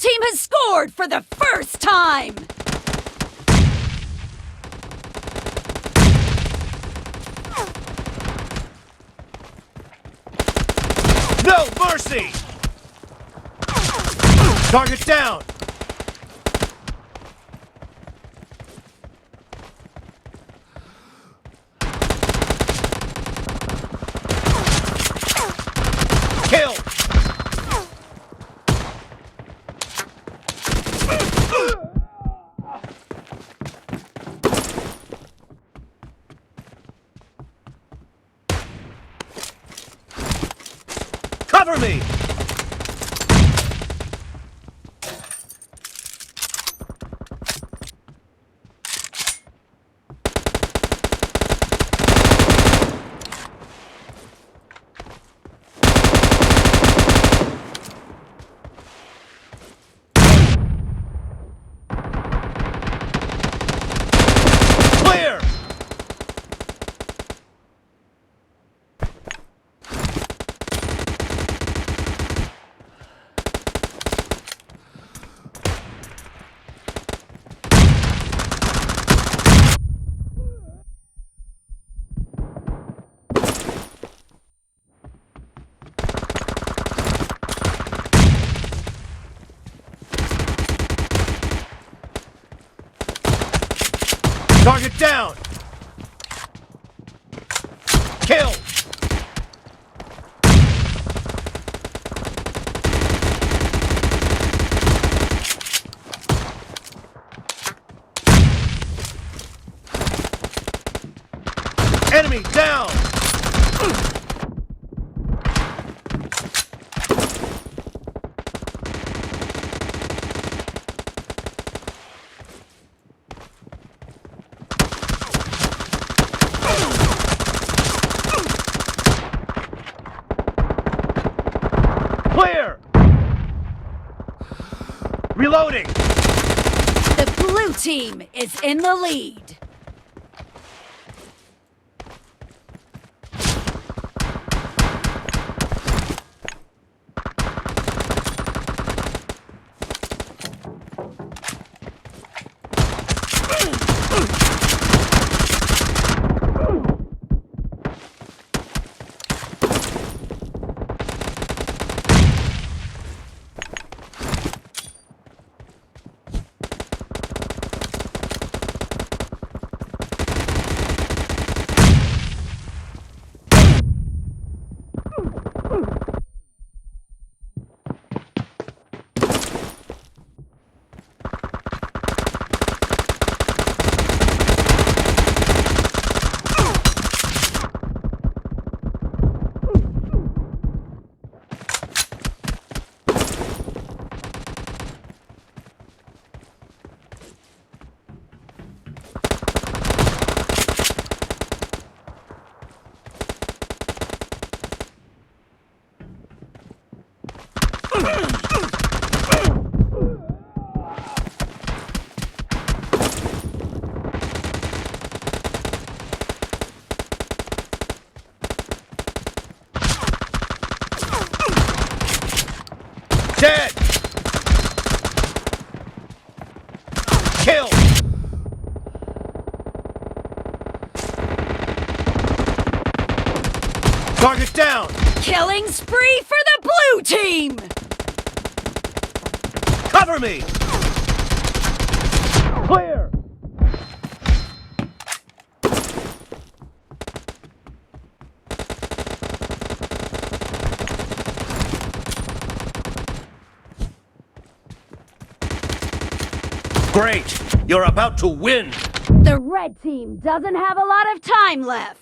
team has scored for the first time! No mercy! Target down! Kill! Cover me! Clear! Target down! Kill! Enemy down! Clear! Reloading! The blue team is in the lead. Dead! Kill! Target down! Killing spree for the blue team! Cover me! Clear! Great! You're about to win! The red team doesn't have a lot of time left.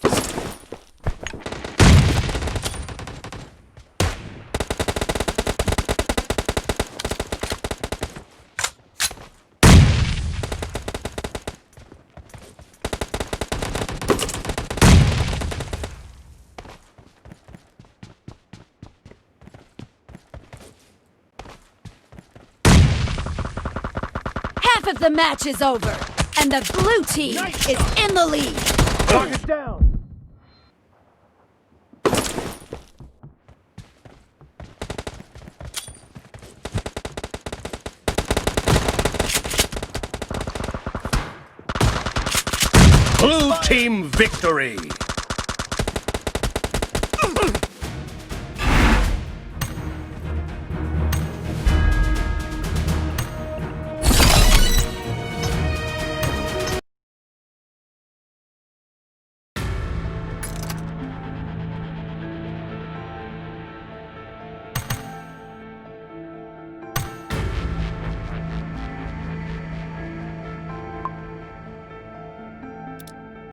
Half of the match is over, and the blue team is in the lead. Target down! Team victory!